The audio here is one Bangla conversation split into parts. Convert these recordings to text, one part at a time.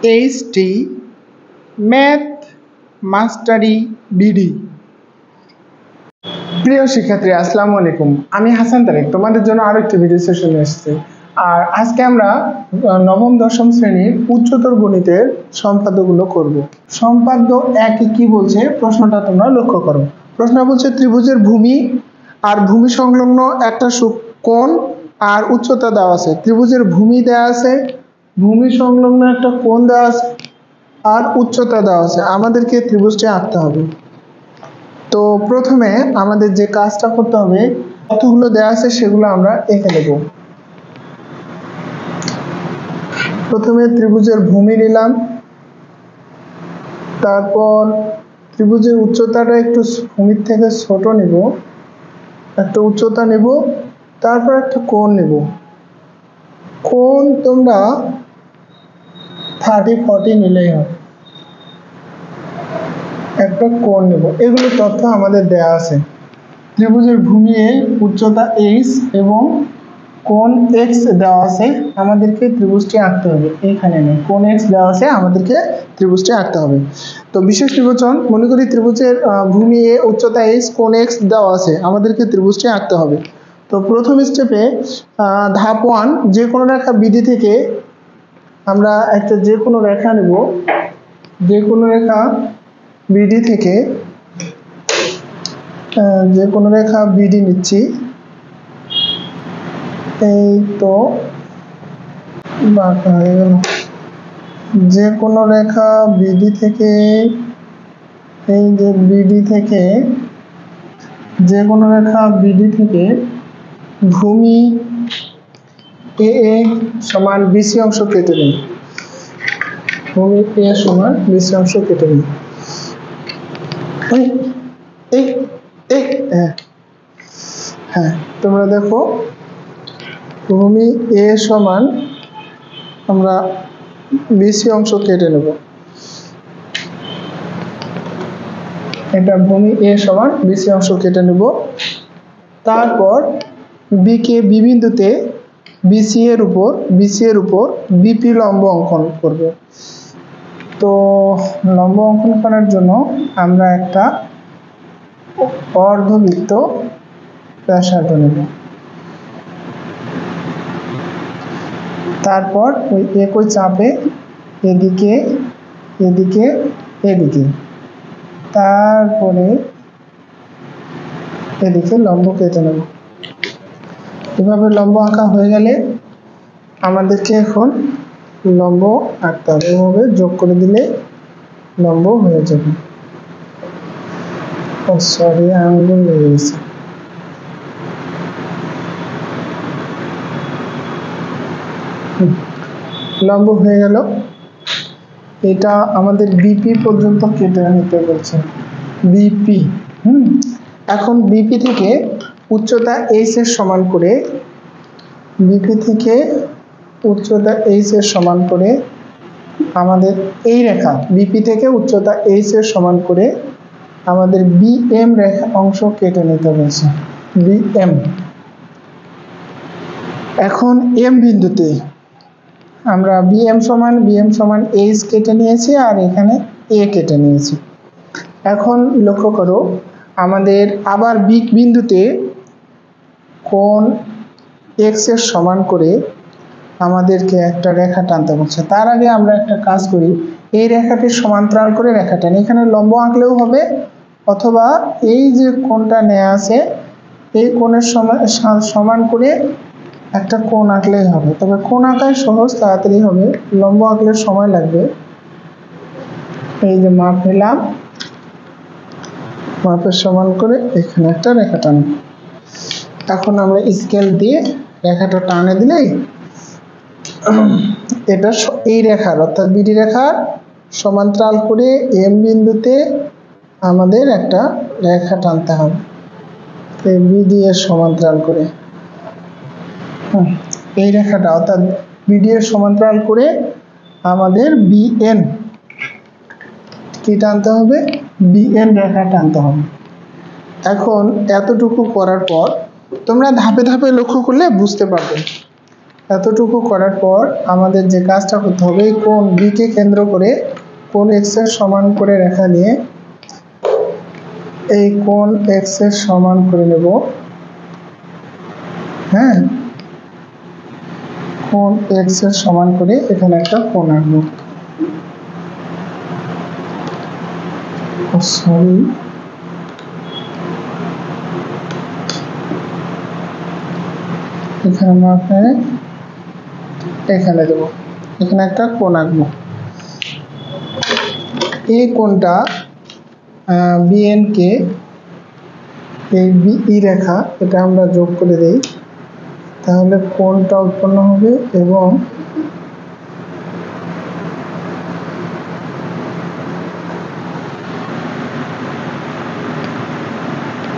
এইচটি ম্যাথ মাস্টারি বিডি। প্রিয় শিক্ষার্থী, আসসালামু আলাইকুম। আমি হাসান তারেক তোমাদের জন্য আরো একটি ভিডিও সেশনে এসেছি। আর আজকে আমরা নবম দশম শ্রেণীর উচ্চতর গণিতের সম্পাদ্যগুলো করব। সম্পাদ্য একে কি বলছে প্রশ্নটা তোমরা লক্ষ্য করো। প্রশ্ন বলছে ত্রিভুজের ভূমি আর ভূমি সংলগ্ন একটা কোণ আর উচ্চতা দেওয়া আছে। ত্রিভুজের ভূমি দেওয়া আছে, ভূমি সংলগ্ন একটা কোণ দেওয়া আছে আর উচ্চতা দেওয়া আছে। আমাদেরকে ত্রিভুজটি আঁকতে হবে। তো প্রথমে আমাদের যে কাজটা করতে হবে, কতগুলো দেওয়া আছে সেগুলো আমরা এঁকে নেব। প্রথমে ত্রিভুজের ভূমি নিলাম, তারপর ত্রিভুজের উচ্চতাটা একটু ভূমির থেকে ছোট নেব, একটা উচ্চতা নেব, তারপর একটা কোণ নেব। কোণ তোমরা 30-40 নিলেই হবে। একটা কোণ নেব। এগুলো তথ্য আমাদের দেয়া আছে। ত্রিভুজের ভূমি এ, উচ্চতা h এবং কোণ x দেওয়া আছে। আমাদেরকে ত্রিভুজটি আঁকতে হবে। এখানে নেই, কোণ x দেওয়া আছে, আমাদেরকে ত্রিভুজটি আঁকতে হবে। তো বিশেষ নির্বাচন, মনে করি ত্রিভুজের ভূমি এ, উচ্চতা h, কোণ x দেওয়া আছে, আমাদেরকে ত্রিভুজটি আঁকতে হবে। তো প্রথম স্টেপে ধাপ 1, যে কোনো রেখা বিধি থেকে আমরা একটা যে কোনো রেখা নেব। যে কোনো রেখা বিডি থেকে যে কোনো রেখা বিডি নিচ্ছি। এই তো বাঁকা হয়ে গেল। যে কোনো রেখা বিডি থেকে, এই যে বিডি থেকে, যে কোনো রেখা বিডি থেকে ভূমি এ সমান বিসি অংশ কেটে নিই। ভূমি এ সমান বিসি অংশ কেটে নিই। হ্যাঁ, তোমরা দেখো, ভূমি এ সমান আমরা বিসি অংশ কেটে নেব। এটা ভূমি এ সমান বিসি অংশ কেটে নেব। তারপর বিকে বি বিন্দুতে বিসি এর উপর বিপি লম্ব অঙ্কন করব। তো লম্ব অঙ্কন করার জন্য আমরা একটা অর্ধবৃত্ত ব্যাসার্ধ নেব। তারপর ওই একই চাপে এদিকে এদিকে এদিকে, তারপরে এদিকে লম্ব কেটে নেব। এভাবে লম্ব আঁকা হয়ে গেলে আমাদেরকে এখন লম্ব আঁকতে হবে। এভাবে যোগ করে দিলে লম্ব হয়ে যাবে। সরি, আঙুল লেগে গেছে। লম্ব হয়ে গেল। এটা আমাদের বিপি পর্যন্ত কেটে নিতে বলছে, বিপি। এখন বিপি থেকে উচ্চতা এইচ এর সমান করে, বিপি থেকে উচ্চতা এইচ এর সমান করে আমাদের এই রেখা বিপি থেকে উচ্চতা এইচ এর সমান করে আমাদের বিএম রেখা অংশ কেটে নিতে বলছে, বিএম। এখন এম বিন্দুতে আমরা বিএম সমান এইচ কেটে নিয়েছি আর এখানে এ কেটে নিয়েছি। এখন লক্ষ্য করো, আমাদের আবার বি বিন্দুতে কোণ এক্স এর সমান করে আমাদেরকে একটা রেখা টানতে বলছে। তার আগে আমরা একটা কাজ করি, এই রেখাটির সমান্তরাল করে রেখা টানি। এখানে লম্ব আঁকলেও হবে, অথবা এই যে কোণটা নেওয়া আছে এই কোণের সমান করে একটা কোণ আঁকলেই হবে। তবে কোণ আঁকাই সহজ, তাড়াতাড়ি হবে, লম্ব আঁকলে সময় লাগবে। এই যে মাপ নিলাম, মাপের সমান করে এখানে একটা রেখা টানব। এখন আমরা স্কেল দিয়ে রেখাটা টানে দিলেই এটা এই রেখার অর্থাৎ বিডি রেখার সমান্তরাল করে এম বিন্দুতে আমাদের একটা রেখা টানতে হবে, বিডি এর সমান্তরাল করে। এই রেখাটা অর্থাৎ বিডি এর সমান্তরাল করে আমাদের বিএন কি টানতে হবে, বিএন রেখা টানতে হবে। এখন এতটুকু করার পর তোমরা ধাপে ধাপে লক্ষ্য করলে বুঝতে পারবে। এতটুকু করার পর আমাদের যে কাজটা করতে হবে, কোণ বি কে কেন্দ্র করে কোণ এক্স এর সমান করে রেখা নিয়ে এই কোণ এক্স এর সমান করে নেব। হ্যাঁ, কোণ এক্স এর সমান করে এখানে একটা কোণ আঁকবো। সরি, এখানে মাপে এখানে দেবো, এখানে একটা কোণ আঁকবো। এই কোণটা বিএন কে এই বিই রেখা এটা আমরা যোগ করে দেই, তাহলে কোণটা উৎপন্ন হবে এবং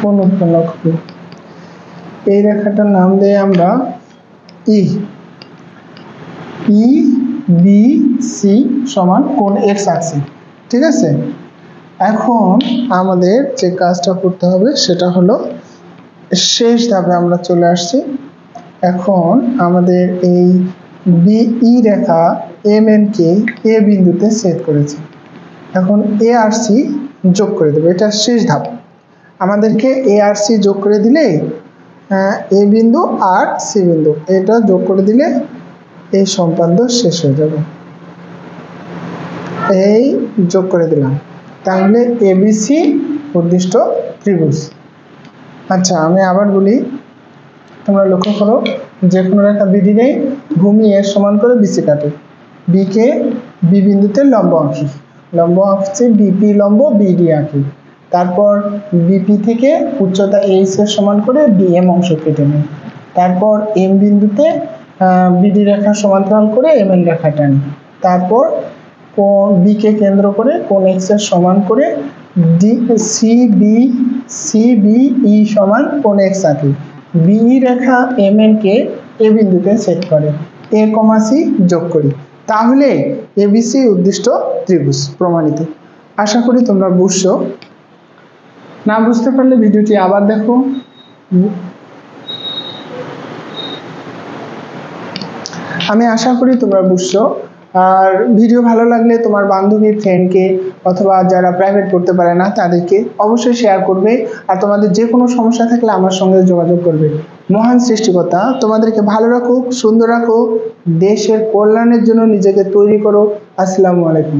কোণ উৎপন্ন হবে। এই রেখাটার নাম দেই আমরা ই বি সি সমান কোণ এক্স আঁকছি। ঠিক আছে, এখন আমাদের যে কাজটা করতে হবে সেটা হলো শেষ ধাপে আমরা চলে আসছি। এখন আমাদের এই বিই রেখা এম এন কে এ বিন্দুতে ছেদ করেছে। এখন এ আর সি যোগ করে দেবে, এটা শেষ ধাপ। আমাদেরকে এ আর সি যোগ করে দিলে এ বিন্দু আর সি বিন্দু এটা যোগ করে দিলে এই সম্পাদ্য শেষ হয়ে যাবে। এই যোগ করে দিলাম, তাহলে এবিসি উদ্দিষ্ট ত্রিভুজ। আচ্ছা, আমি আবার বলি, তোমরা লক্ষ্য করো, যে কোনো রেখা বিডি নেই, ভূমি এর সমান করে বিসি কাটে, বি কে বি বিন্দুতে লম্ব আঁকি, লম্ব আঁকছি বিপি লম্ব বিডি আঁকি, তারপর বিপি থেকে উচ্চতা এইচ এর সমান করে বিএম অংশ কেটে নিই, তারপর এম বিন্দুতে বিডি রেখা সমান্তরাল করে এম এন রেখা টানি, তারপর কোণ বি কে কেন্দ্র করে কোণ এক্স এর সমান করে সিবিই সমান কোণ এক্স আঁকি, বিই রেখা এম এন কে এ বিন্দুতে ছেদ করে, এ কমা সি যোগ করি, তাহলে এবিসি উদ্দিষ্ট ত্রিভুজ প্রমাণিত। আশা করি তোমরা বুঝছো। না বুঝতে পারলে ভিডিওটি আবার দেখো। আমি আশা করি তোমরা বুঝছো। আর ভিডিও ভালো লাগলে তোমার বান্ধবী, ফ্রেন্ডকে অথবা যারা প্রাইভেট পড়তে পারে না তাদেরকে অবশ্যই শেয়ার করবে। আর তোমাদের যে কোনো সমস্যা থাকলে আমার সঙ্গে যোগাযোগ করবে। মহান সৃষ্টিকর্তা তোমাদেরকে ভালো রাখুক, সুন্দর রাখুক, দেশের কল্যাণের জন্য নিজেকে তৈরি করো। আসসালামু আলাইকুম।